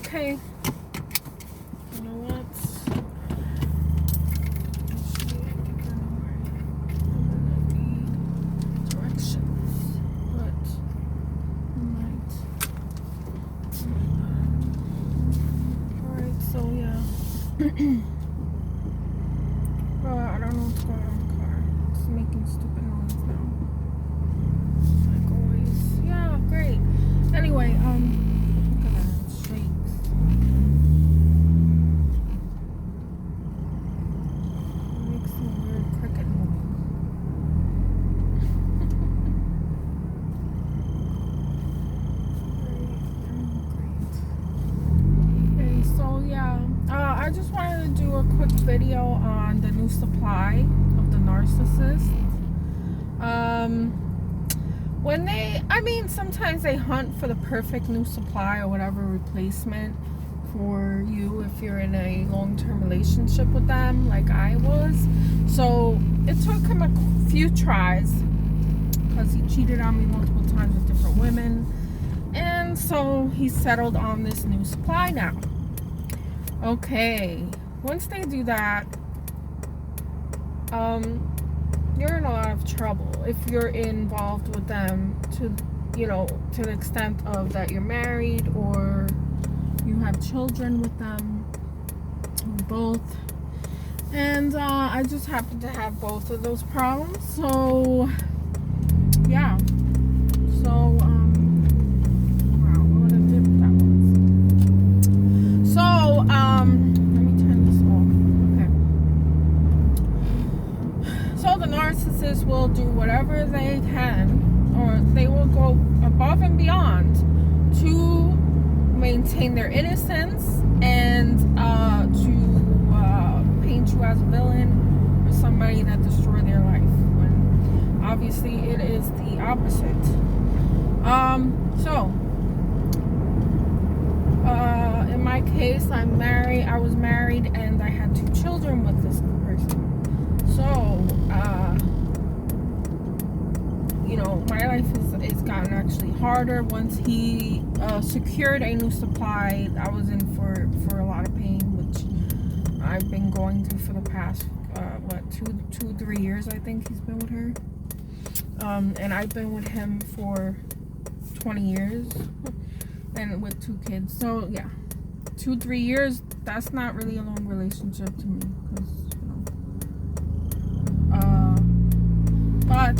Okay. You know what? Actually, I think I know where I'm gonna need directions, but I might. Alright, so yeah. I don't know what's going on in the car. It's making stupid noise now. Like always. Yeah, great. Anyway, look at that. It shakes. It makes some weird cricket noise. Great. Okay, so yeah. I just wanted to do a quick video on the new supply of the narcissist. Sometimes they hunt for the perfect new supply or whatever replacement for you if you're in a long-term relationship with them, like I was. So it took him a few tries because he cheated on me multiple times with different women, and so he settled on this new supply now. Okay, once they do that, you're in a lot of trouble if you're involved with them to the extent of that you're married or you have children with them, both. And I just happen to have both of those problems. So yeah. So wow, what a dip that was. So let me turn this off. Okay. So the narcissist will do whatever they can, or they will go above and beyond to maintain their innocence and to paint you as a villain or somebody that destroyed their life, when obviously it is the opposite. In my case, I was married and I had 2 children with this person. So my life is gotten actually harder once he secured a new supply. I was in for a lot of pain, which I've been going through for the past 2-3 years. I think he's been with her, and I've been with him for 20 years, and with 2 kids. So yeah, 2-3 years. That's not really a long relationship to me, because but.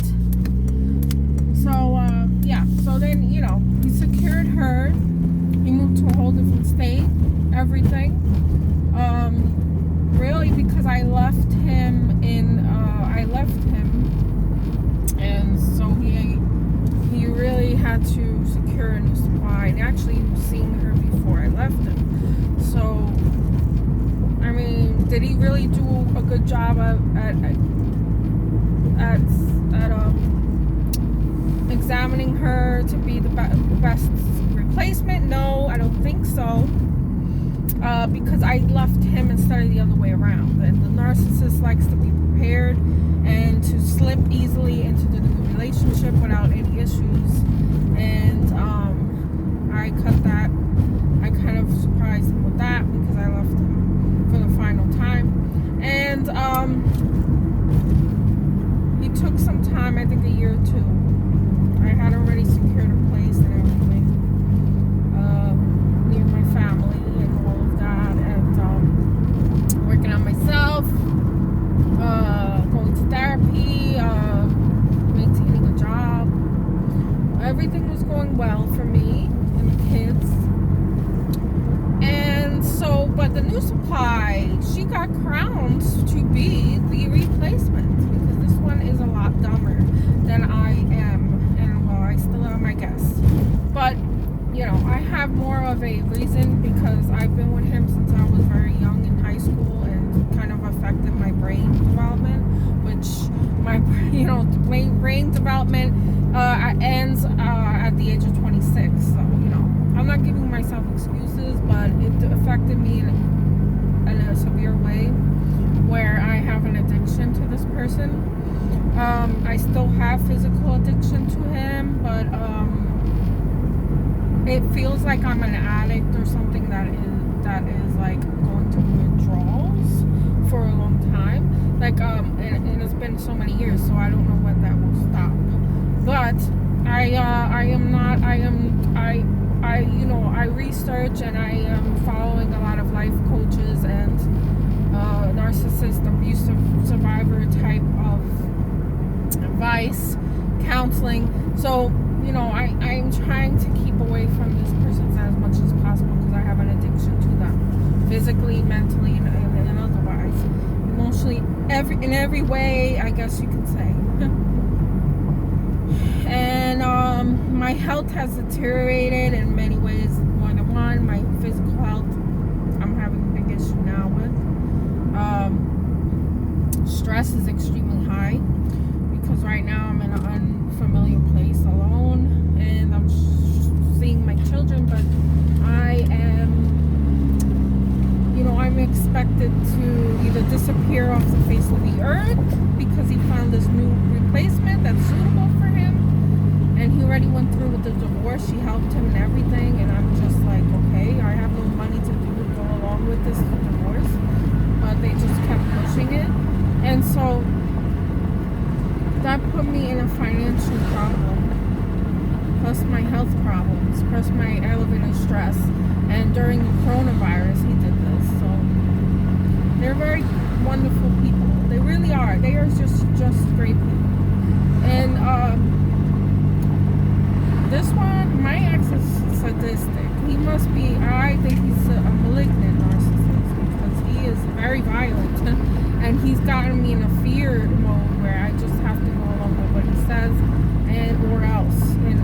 So then, he secured her. He moved to a whole different state, everything. Really, because I left him, and so he really had to secure a new supply. And actually, he was seeing her before I left him. So, did he really do a good job at examining her to be the best replacement? No, I don't think so. Because I left him instead of the other way around. And the narcissist likes to be prepared and to slip easily into the new relationship without any issues. And I cut that. I kind of surprised him with that because I left him for the final time. And he took some time, I think a year or 2. I had already secured a place and everything near my family and all of that, and working on myself, going to therapy, maintaining a job. Everything was going well for me and the kids. And so, but the new supply, she got crowned to be the replacement, because this one is a lot dumber than I am. I still am, I guess. But, I have more of a reason, because I've been with him since I was very young in high school, and kind of affected my brain development, which my, brain development ends at the age of 26. So, I'm not giving myself excuses, but it affected me in a severe way, where I have an addiction to this person. I still have physical addiction to him, but it feels like I'm an addict or something that is like going through withdrawals for a long time. Like and it's been so many years, so I don't know when that will stop. But I research and I am following a lot of life coaches and narcissist abusive survivor type of advice, counseling. So, I'm trying to keep away from these persons as much as possible because I have an addiction to them, physically, mentally, and otherwise, emotionally, in every way, I guess you could say. And my health has deteriorated in many ways, more than one. My physical health, I'm having a big issue now with. Stress is extremely high because right now I'm in an unfamiliar place alone, and I'm seeing my children, but I am, I'm expected to either disappear off the face of the earth because he found this new replacement that's suitable for him, and he already went through with the divorce. She helped him and everything, and I'm just like, okay, I have no money to go along with this divorce, but they just kept pushing it, and so that put me in a financial problem, plus my health problems, plus my elevated stress. And during the coronavirus, he did this. So they're very wonderful people. They really are. They are just great people. And this one, my ex is sadistic. He must be, I think he's a malignant narcissist because he is very violent. And he's gotten me in a fear mode where I just have to go along with what he says or else. And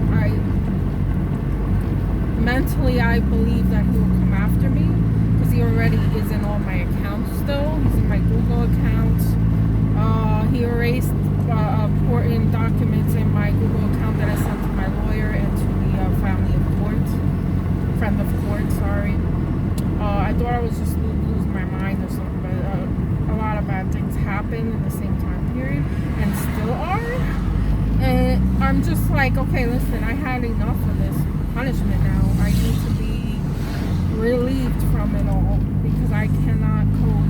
mentally, I believe that he will come after me because he already is in all my accounts still. He's in my Google account. He erased important documents in my Google account that I sent to my lawyer and to the friend of court, sorry. I thought I was just losing my mind or something, but a lot of bad things happened in the same time period and still are. And I'm just like, okay, listen, I had enough of this punishment now. I need to be relieved from it all because I cannot cope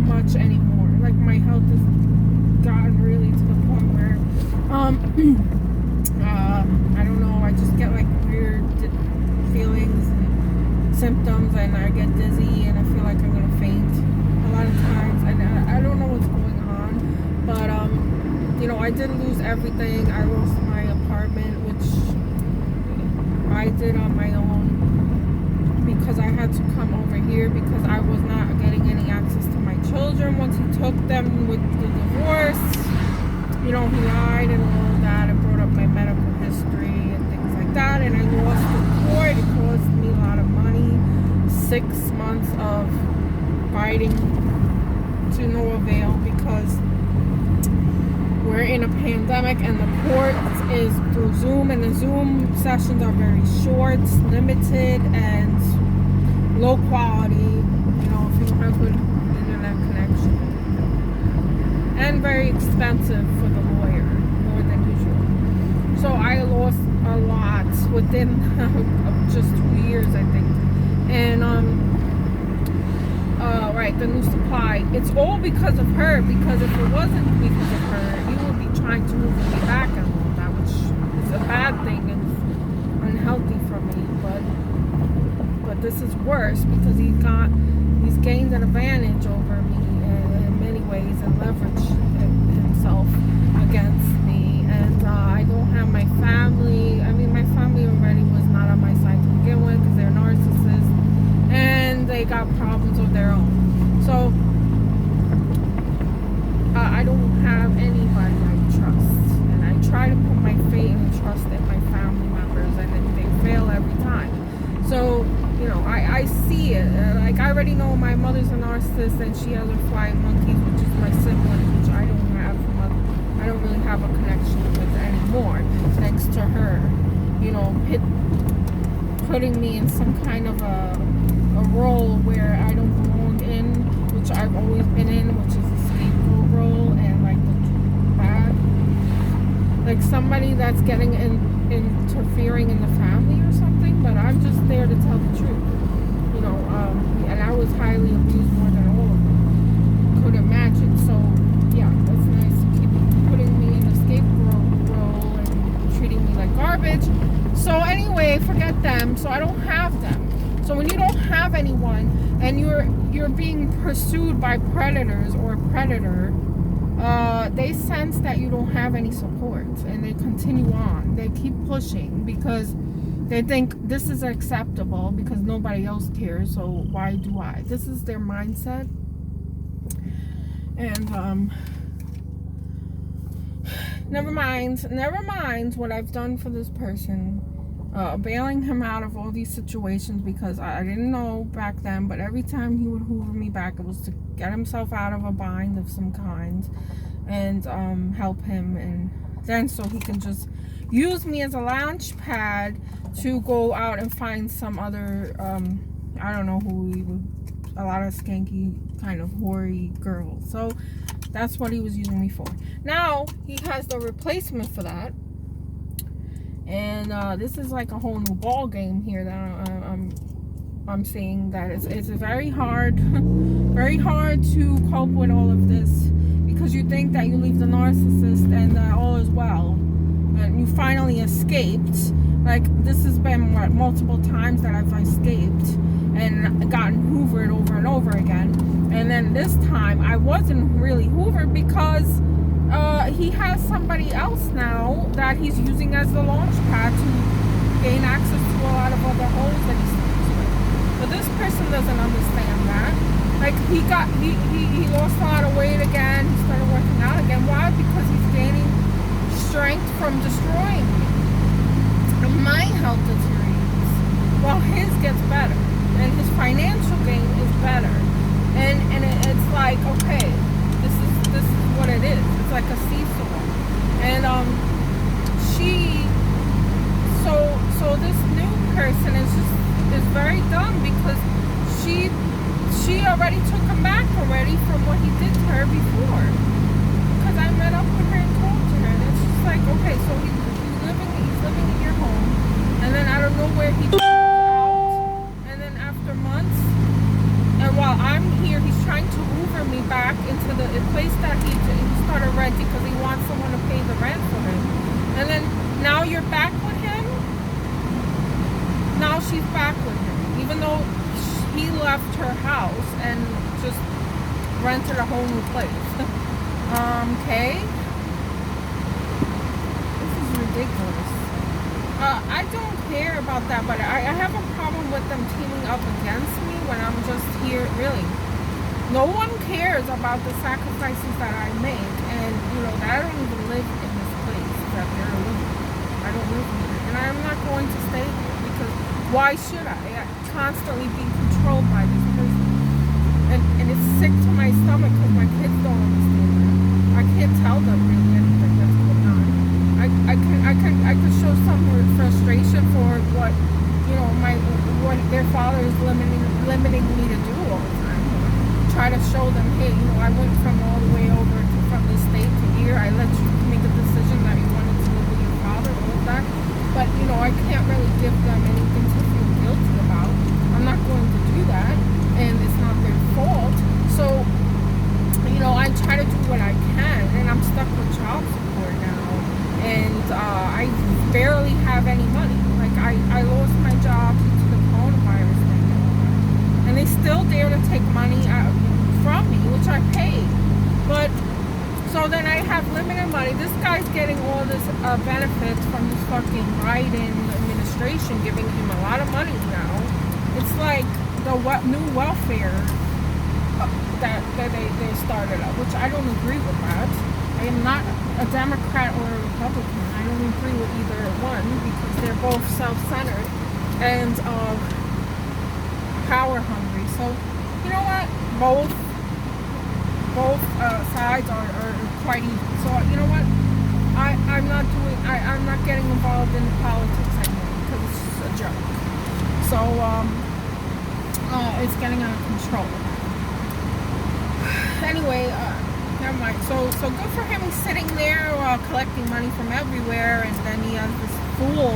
much anymore. Like, my health has gotten really to the point where I don't know, I just get like weird feelings and symptoms, and I get dizzy and I feel like I'm gonna faint a lot of times, and I don't know what's going on, but I did lose everything. I lost my apartment, which I did on my own because I had to come over here because I was not getting any access to my children once he took them with the divorce. He lied and all that, and brought up my medical history and things like that, and I lost the court. It cost me a lot of money, 6 months of fighting to no avail because we're in a pandemic and the court is through Zoom, and the Zoom sessions are very short, limited, and low quality, if you don't have good internet connection. And very expensive for the lawyer, more than usual. So I lost a lot within just 2 years, I think. And right, the new supply. It's all because of her, because if it wasn't because of her, he would be trying to move me back and all that, which is a bad thing and unhealthy for me. But this is worse because he's gained an advantage over me in many ways and leveraged himself against me. And I don't have my family. I mean, my family already was not on my side to begin with because they're narcissists and they got problems of their own. So I don't have anybody I trust, and I try to put my faith and trust in my family members, and they fail every time. So I see it. Like, I already know my mother's a narcissist, and she has her flying monkeys, which is my sibling, which I don't really have a connection with anymore, thanks to her. Putting me in some kind of a role where I don't belong in, which I've always been in, which is a scapegoat role, and like the bad, like somebody that's getting interfering in the family or something, but I'm just there to tell the truth. You know, and I was highly abused more than all of them could imagine. So yeah, it's nice to keep putting me in the scapegoat role and treating me like garbage. So anyway, forget them. So I don't have them. So when you don't have anyone and you're being pursued by predators or a predator, they sense that you don't have any support, and they continue on. They keep pushing because they think this is acceptable because nobody else cares, so why do I? This is their mindset. And never mind what I've done for this person, bailing him out of all these situations because I didn't know back then, but every time he would hoover me back, it was to get himself out of a bind of some kind and help him, and then so he can just use me as a launch pad to go out and find some other I don't know who he would, a lot of skanky kind of hoary girls. So that's what he was using me for. Now he has the replacement for that, and this is like a whole new ball game here that I'm seeing, that it's very hard very hard to cope with all of this, because you think that you leave the narcissist and all is well, and you finally escaped. Like, this has been what, multiple times that I've escaped and gotten hoovered over and over again. And then this time I wasn't really hoovered because he has somebody else now that he's using as the launch pad to gain access to a lot of other holes that he sleeps with. But this person doesn't understand that. Like, he lost a lot of weight again. He started working out again. Why? Because he's gaining strength from destroying me. And my health deteriorates while his gets better, and his financial gain is better. And it's like, okay, this is what it is. It's like a seesaw. And so this new person is very dumb, because she already took him back already from what he did to her before. Because I met up with her and talked to her, and it's just like, okay, so he's living in your home, and then I don't know where he goes out, and then after months, and while I'm here, he's trying to hoover me back into the place that he started renting because he wants someone to pay the rent for him. And then now you're back with him. Now she's back with him, even though he left her house and just rented a whole new place. Okay. This is ridiculous. I don't care about that, but I have a problem with them teaming up against me when I'm just here. Really, no one cares about the sacrifices that I make, and that I don't even live in this place that they're living. I don't live here, and I'm not going to stay here, because why should I constantly be controlled by this person? And it's sick to my stomach because my kids don't understand that. I can't tell them really anything that's going on. I could show some frustration for what their father is limiting me to do all the time. Try to show them, hey, I went from all the way over from the state to here. I let you make a decision that you wanted to live with your father, all of that. But I can't really give them anything to feel guilty about. I'm not going to do that, and it's not their fault. So I try to do what I can, and I'm stuck with child support now. And I barely have any money. Like, I lost my job due to the coronavirus thing and all that. And they still dare to take money from me, which I paid. But, so then I have limited money. This guy's getting all this benefits from this fucking Biden administration, giving him a lot of money now. It's like the new welfare that they started up, which I don't agree with that. I am not a Democrat or a Republican. I don't agree with either one, because they're both self-centered and power hungry. So you know what? Both sides are quite evil. So you know what? I'm not getting involved in politics anymore, because it's just a joke. So it's getting out of control. Anyway, never mind. So good for him. He's sitting there collecting money from everywhere, and then he has this fool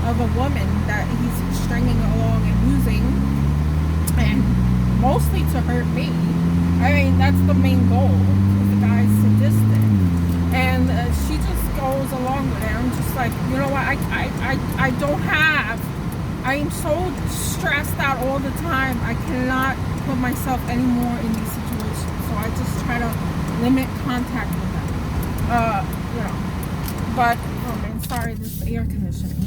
of a woman that he's stringing along and using, and mostly to hurt me. I mean, that's the main goal, because the guy's sadistic. And she just goes along with it. I'm just like, you know what, I don't have, I am so stressed out all the time. I cannot put myself anymore in these situations. So I just try to limit contact with them. You know. But, oh man, sorry, this air conditioning.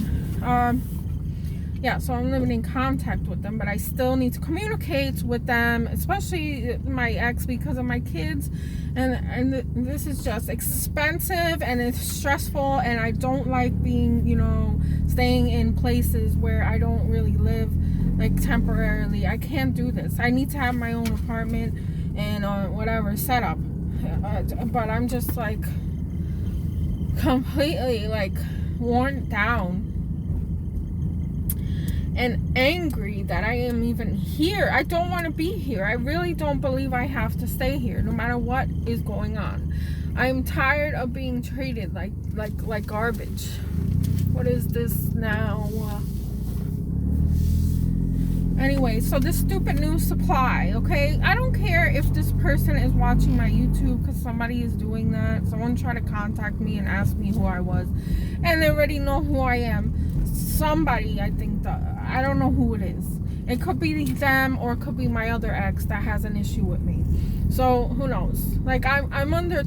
Yeah, so I'm limiting contact with them, but I still need to communicate with them, especially my ex, because of my kids. And this is just expensive, and it's stressful, and I don't like being, you know, staying in places where I don't really live, like, temporarily. I can't do this. I need to have my own apartment and whatever set up. But I'm just, like, completely, like, worn down and angry that I am even here. I don't want to be here. I really don't believe I have to stay here, no matter what is going on. I'm tired of being treated like garbage. What is this now? Anyway, so this stupid new supply, okay? I don't care if this person is watching my YouTube, because somebody is doing that. Someone tried to contact me and ask me who I was, and they already know who I am. Somebody, I think, I don't know who it is. It could be them, or it could be my other ex that has an issue with me. So who knows? Like, I'm under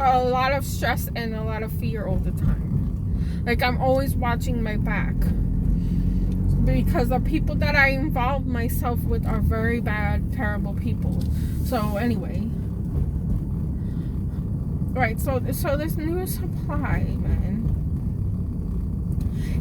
a lot of stress and a lot of fear all the time. Like, I'm always watching my back, because the people that I involve myself with are very bad, terrible people. So anyway, right? So this new supply, man,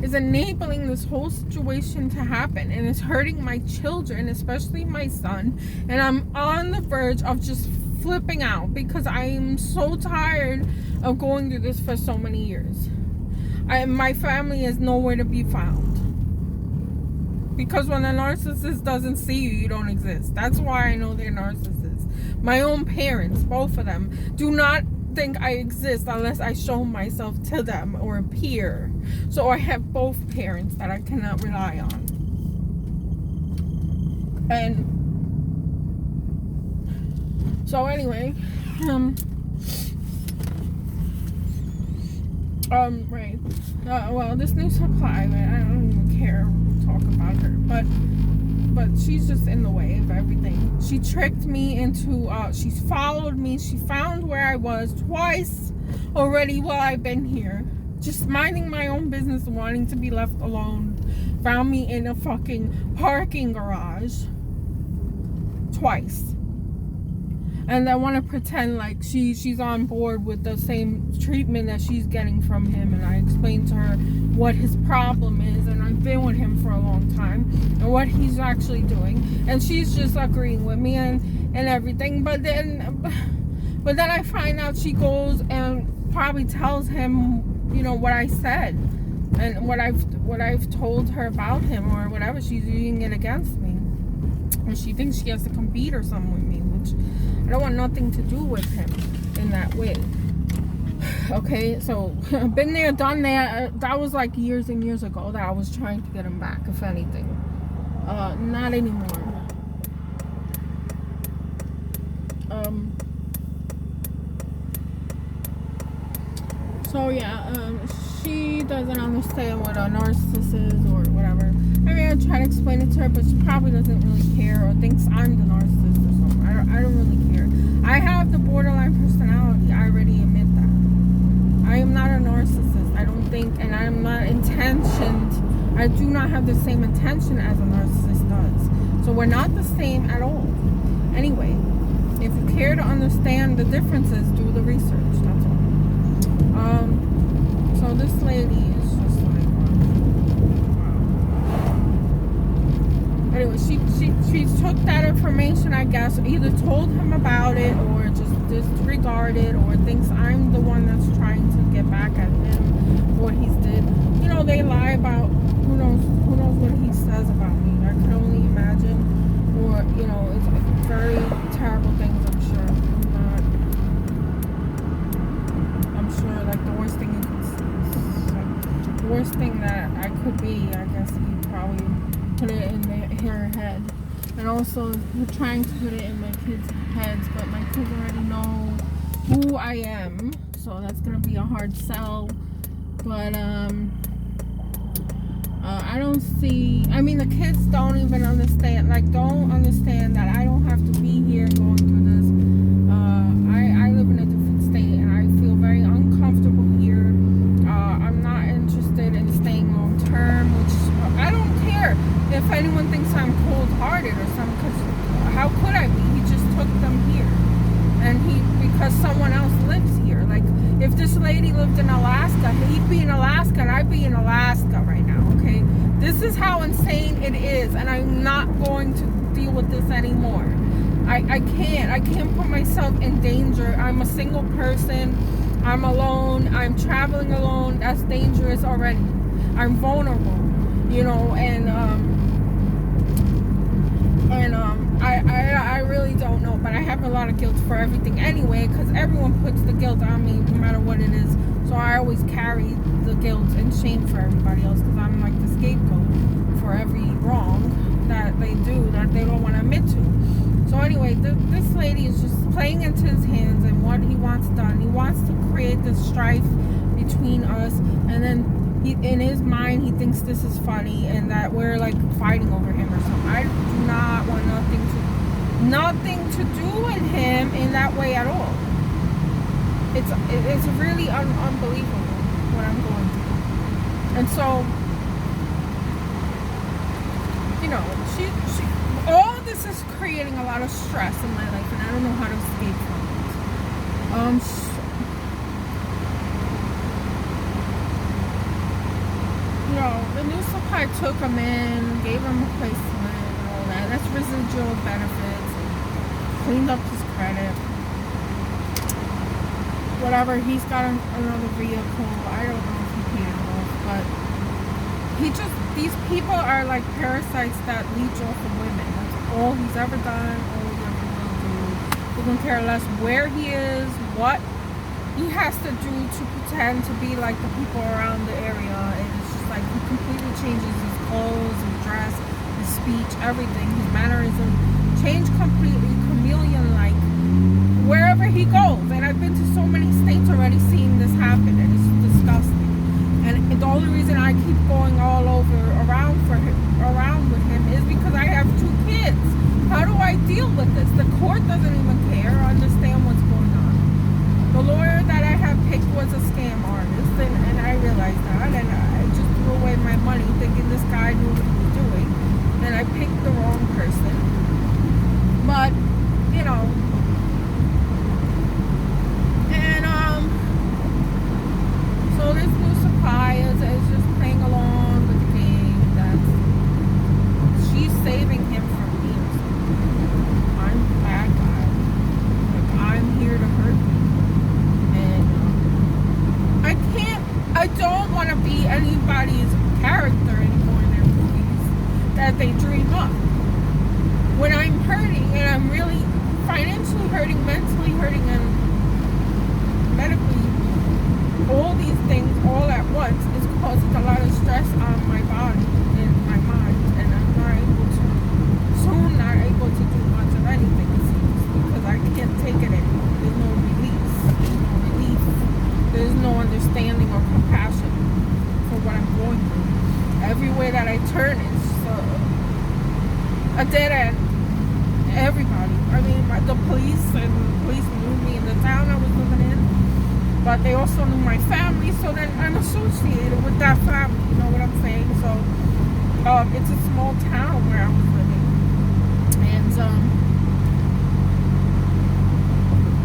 is enabling this whole situation to happen, and it's hurting my children, especially my son. And I'm on the verge of just flipping out, because I am so tired of going through this for so many years. My family is nowhere to be found, because when a narcissist doesn't see you, you don't exist. That's why I know they're narcissists. My own parents, both of them, do not think I exist unless I show myself to them or appear. So I have both parents that I cannot rely on. And so anyway, right. Well, this new supply, man, I don't even care to talk about her, but she's just in the way of everything. She tricked me into, she's followed me. She found where I was twice already while I've been here, just minding my own business, wanting to be left alone. Found me in a fucking parking garage twice. And I want to pretend like she's on board with the same treatment that she's getting from him. And I explained to her what his problem is, and I've been with him for a long time, and what he's actually doing. And she's just agreeing with me and everything. But then I find out she goes and probably tells him, you know, what I said and what I've told her about him, or whatever. She's using it against me, and she thinks she has to compete or something with me, which I don't want nothing to do with him in that way. Okay, so been there, done that. That was like years and years ago that I was trying to get him back, if anything. Not anymore. So yeah, she doesn't understand what a narcissist is or whatever. I mean, I try to explain it to her, but she probably doesn't really care, or thinks I'm the narcissist or something. I don't really care. I have the borderline personality. I already admit that. I am not a narcissist, I don't think, and I'm not intentioned. I do not have the same intention as a narcissist does. So we're not the same at all. Anyway, if you care to understand the differences, do the research. That's all. So this lady is just like, wow. Anyway, she took that information, I guess, either told him about it or just disregarded, or thinks I'm the one that's trying to get back at him for what he's did. You know, they lie about who knows what he says about me. I can only imagine. Or, you know, it's very terrible things, I'm sure. I'm sure, like, the worst thing worst thing that I could be. I guess he probably put it in her head. And also, we're trying to put it in my kids' heads, but my kids already know who I am. So that's going to be a hard sell. But, I don't see, I mean, the kids don't even understand, don't understand that I don't have to be here going through this. I live in a different state, and I feel very uncomfortable here. I'm not interested in staying long term, which I don't care if anyone thinks I'm cold-hearted or something, because how could I be? He just took them here, and because someone else lives here. Like, if this lady lived in Alaska, he'd be in Alaska, and I'd be in Alaska right now, okay? This is how insane it is, and I'm not going to deal with this anymore. I can't put myself in danger. I'm a single person. I'm alone. I'm traveling alone. That's dangerous already. I'm vulnerable, you know, and I really don't know, but I have a lot of guilt for everything anyway, because everyone puts the guilt on me no matter what it is. So I always carry the guilt and shame for everybody else, because I'm like the scapegoat for every wrong that they do that they don't want to admit to. So anyway, this lady is just playing into his hands and what he wants done. He wants to create this strife between us, and then in his mind he thinks this is funny and that we're like fighting over him or something. I do not want nothing to do with him in that way at all. It's really unbelievable what I'm going through. And so, you know, she all this is creating a lot of stress in my life, and I don't know how to escape from it. You know, the new supply took him in, gave him a placement and all that. That's residual benefits. Cleaned up his credit. Whatever, he's got another vehicle. I don't know if he paid it off, but these people are like parasites that leech off of women. That's all he's ever done, all he ever will do. He don't care less where he is, what he has to do to pretend to be like the people around the area. And it's just like he completely changes his clothes, his dress, his speech, everything. His mannerism change completely, chameleon-like, wherever he goes. And I've been to so many states already seeing this happen, and it's disgusting. And the only reason I keep going all over around with him is because I have 2 kids. How do I deal with this? The court doesn't even care or understand what's going on. The lawyer that I have picked was a scam artist, and I realized that, and I just threw away my money thinking this guy knew what he was doing, and I picked the wrong person. But, you know, and so this new supply is just playing along with the game that she's saving him from me. I'm the bad guy. Like, I'm here to hurt you. And I don't want to be anybody's character anymore in their movies that they dream up. When I'm hurting, and I'm really financially hurting, mentally hurting, and medically, all these things all at once is causing a lot of stress on my body and my mind, and I'm not able to do much of anything, it seems, because I can't take it anymore. There's no release, there's no relief, there's no understanding or compassion for what I'm going through. Everywhere that I turn is a dead end. Everybody, I mean, the police knew me in the town I was living in, but they also knew my family, so then I'm associated with that family, you know what I'm saying? So it's a small town where I was living, and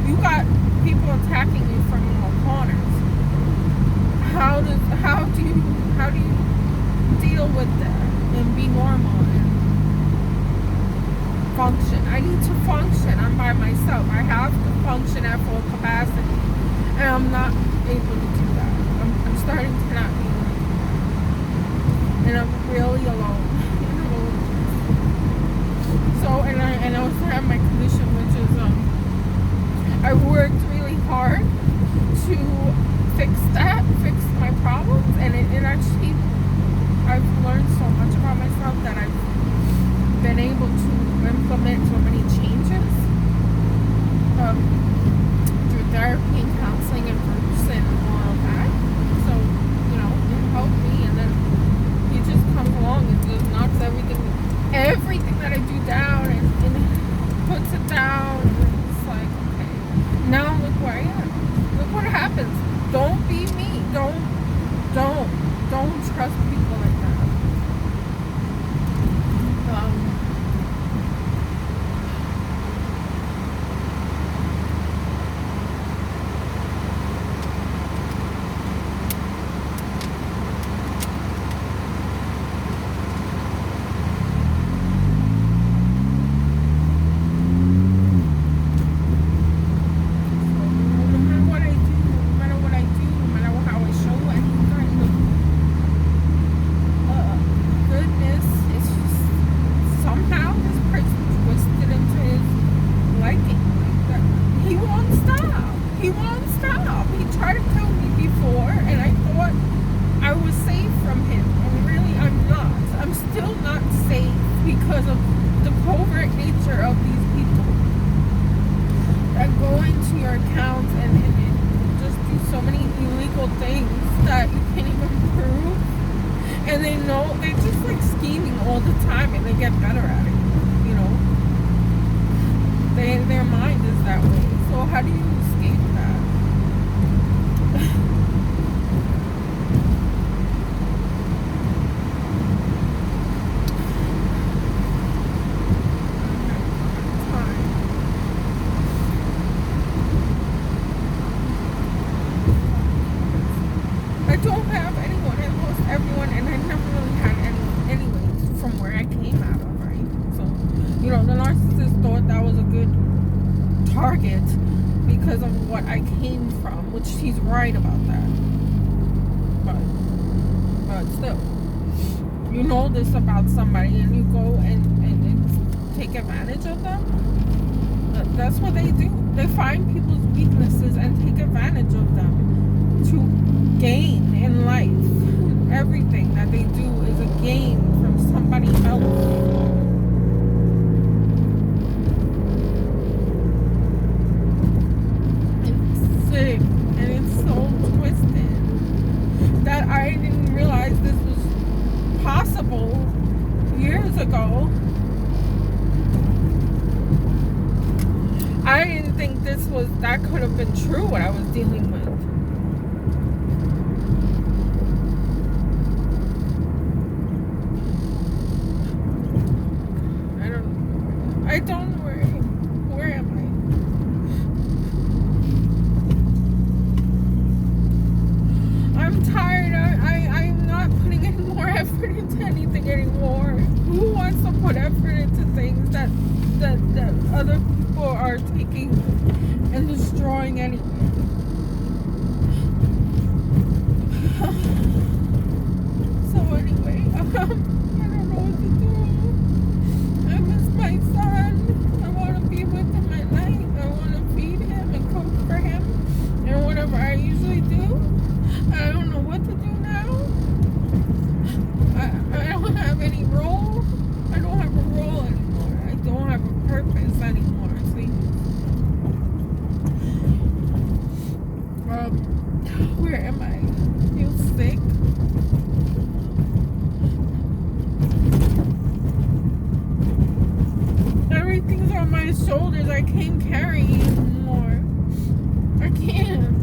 you got people attacking you from all corners. How do you deal with that and be normal and function? I need to function. I'm by myself. I have to function at full capacity, and I'm not able to do that. I'm starting to not be able to do that, and I'm really alone. So, and I also have my condition, which is I worked really hard to fix my problems, and it actually, I've learned so much about myself that I've been able to implement so many changes through therapy and counseling and groups and all of that. So, it helped me, and then he just comes along and just knocks everything that I do down and puts it down. And it's like, okay, now look where I am. Look what happens. Don't be me. Don't trust people like that. He won't stop. He tried to kill me before, and I thought I was safe from him, and really I'm not. I'm still not safe because of the covert nature of these people that go into your accounts and just do so many illegal things that you can't even prove, and they just like scheming all the time, and they get better at it. Their mind is that way. So how do you escape that? I don't have anyone. I lost everyone, and I never really had anyone anyway from where I came out of, right? So, the narcissist thought that was a good target because of what I came from, which he's right about that. But still, you know this about somebody and you go and take advantage of them. That's what they do. They find people's weaknesses and take advantage of them to gain in life. Everything that they do is a gain from somebody else. And it's so twisted that I didn't realize this was possible years ago. I didn't think that could have been true, what I was dealing with. I don't know where am I? I'm tired. I'm not putting any more effort into anything anymore. Who wants to put effort into things that other people are taking and destroying anyway? So anyway, I don't know what to do. I miss my son. I want to be with him at night. I want to feed him and cook for him and whatever I usually do. I don't know what to do now. I don't have any role. I don't have a role anymore. I don't have a purpose anymore. See? Where am I? Feel sick. Everything's on my shoulders. I can't carry anymore. I can't.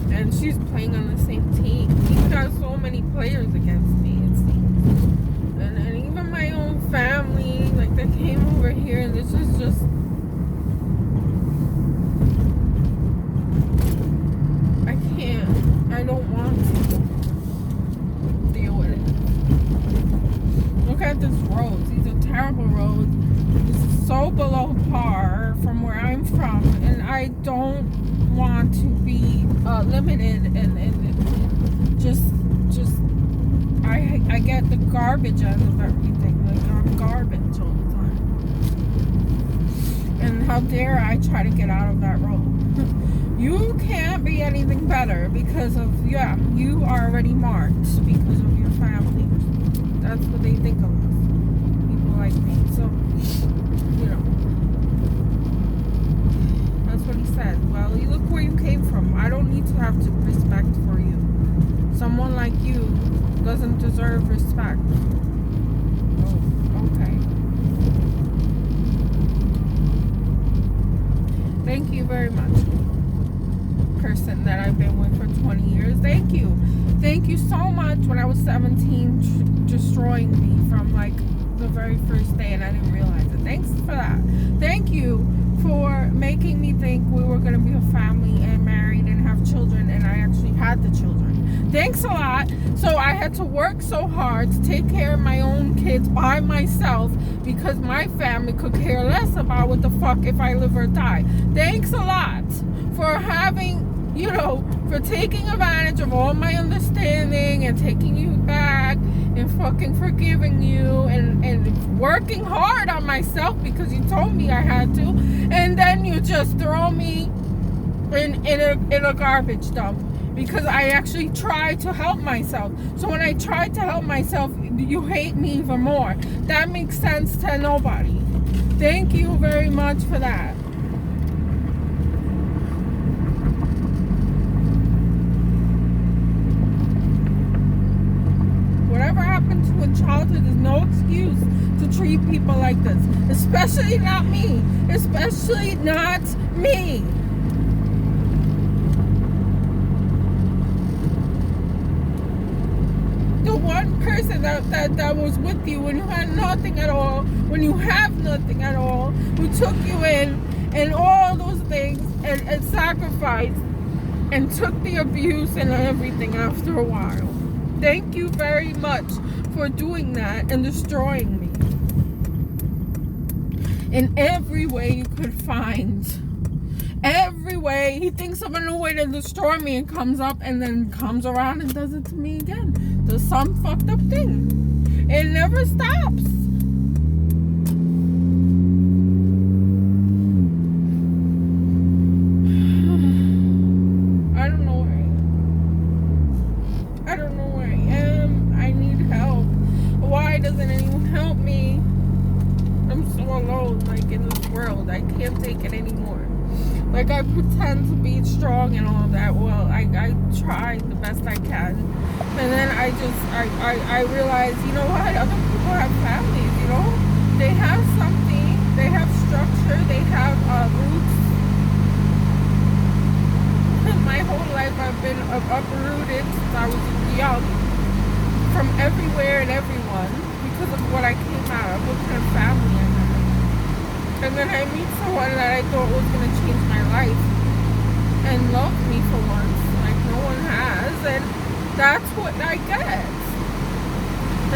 And she's playing on the same team. He's got so many players against me, it seems. And even my own family, like, they came over here, and this is just... I can't. I don't want to deal with it. Look at this road. These are terrible roads. This is so below par from where I'm from, and I don't want to be limited and just garbage end of everything. Like, I'm garbage all the time. And how dare I try to get out of that role? You can't be anything better because of, you are already marked because of your family. That's what they think of us. People like me. So, that's what he said. Well, you look where you came from. I don't need to have respect for you. Someone like you doesn't deserve respect. Oh, okay. Thank you very much, person that I've been with for 20 years. Thank you. Thank you so much when I was 17 destroying me from like the very first day and I didn't realize it. Thanks for that. Thank you for making me think we were going to be a family and married and have children, and I actually had the children. Thanks a lot. So I had to work so hard to take care of my own kids by myself because my family could care less about what the fuck if I live or die. Thanks a lot for having, for taking advantage of all my understanding and taking you back and fucking forgiving you and working hard on myself because you told me I had to, and then you just throw me in a garbage dump because I actually tried to help myself. So when I tried to help myself, you hate me even more. That makes sense to nobody. Thank you very much for that. Whatever happened to in childhood is no excuse to treat people like this. Especially not me. Especially not me. The one person that was with you when you had nothing at all, when you have nothing at all, who took you in and all those things and sacrificed and took the abuse and everything after a while. Thank you very much for doing that and destroying me in every way you could find. Every way. He thinks of a new way to destroy me and comes up and then comes around and does it to me again. Does some fucked up thing. It never stops. Doesn't anyone help me? I'm so alone, like, in this world. I can't take it anymore. Like, I pretend to be strong and all that. Well, I try the best I can. And then I realize, you know what? Other people have families, They have something. They have structure. They have roots. My whole life I've been uprooted since I was young. From everywhere and everyone. Because of what I came out of, what kind of family I had. And then I meet someone that I thought was going to change my life and love me for once, like no one has, and that's what I get.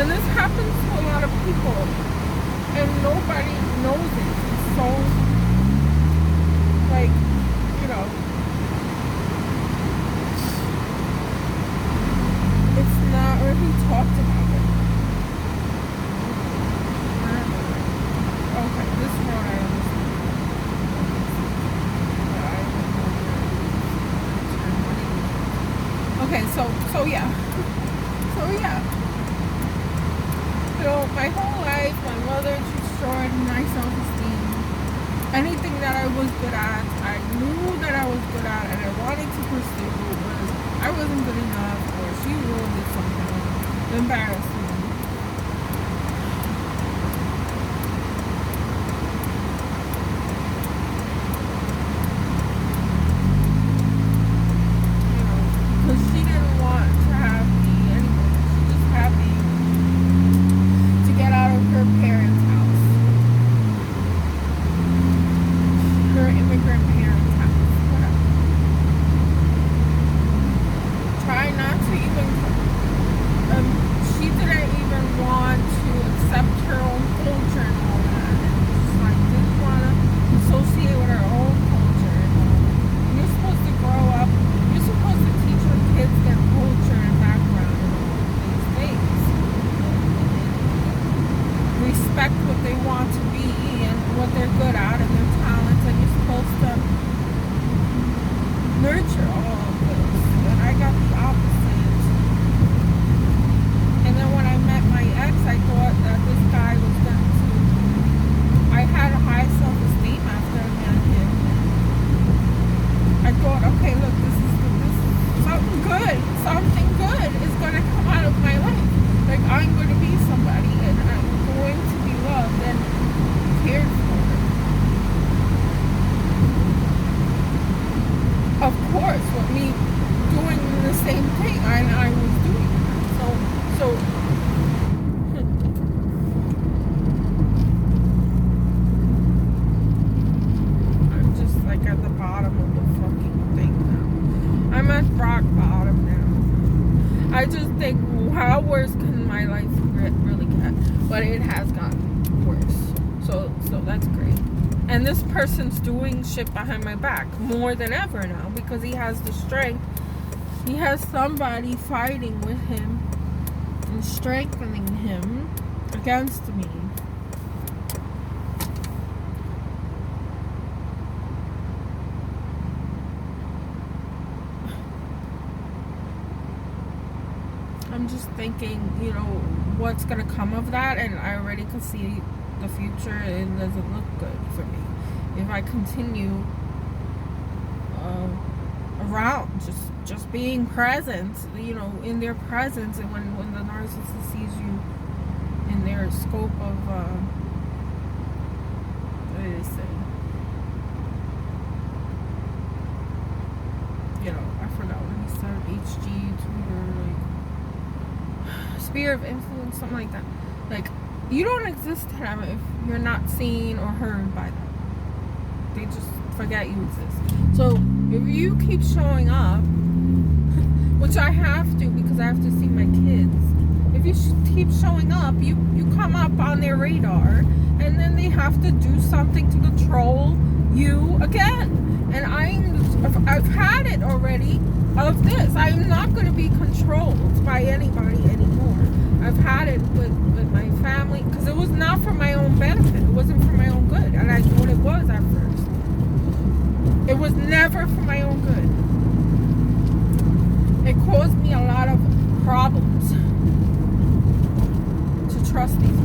And this happens to a lot of people, and nobody knows it. It's so, like, it's not really talked about. Okay, this one I understand. Okay, so yeah. My whole life, my mother destroyed my self-esteem. Anything that I was good at, I knew that I was good at, and I wanted to pursue, but I wasn't good enough, or she really did something embarrassing. She didn't I just think, how worse can my life really get? But it has gotten worse. So that's great. And this person's doing shit behind my back more than ever now because he has the strength. He has somebody fighting with him and strengthening him against me. I'm just thinking, what's gonna come of that, and I already can see the future. It doesn't look good for me if I continue around, just being present, in their presence, and when the narcissist sees you in their scope of what did they say? I forgot what he said. HG, Twitter, sphere of influence, something like that. Like, you don't exist to them if you're not seen or heard by them. They just forget you exist. So if you keep showing up, which I have to because I have to see my kids, if you keep showing up, you come up on their radar, and then they have to do something to control you again. And I've had it already of this. I'm not going to be controlled by anybody anymore. I've had it with my family because it was not for my own benefit. It wasn't for my own good, and I thought it was at first. It was never for my own good. It caused me a lot of problems to trust these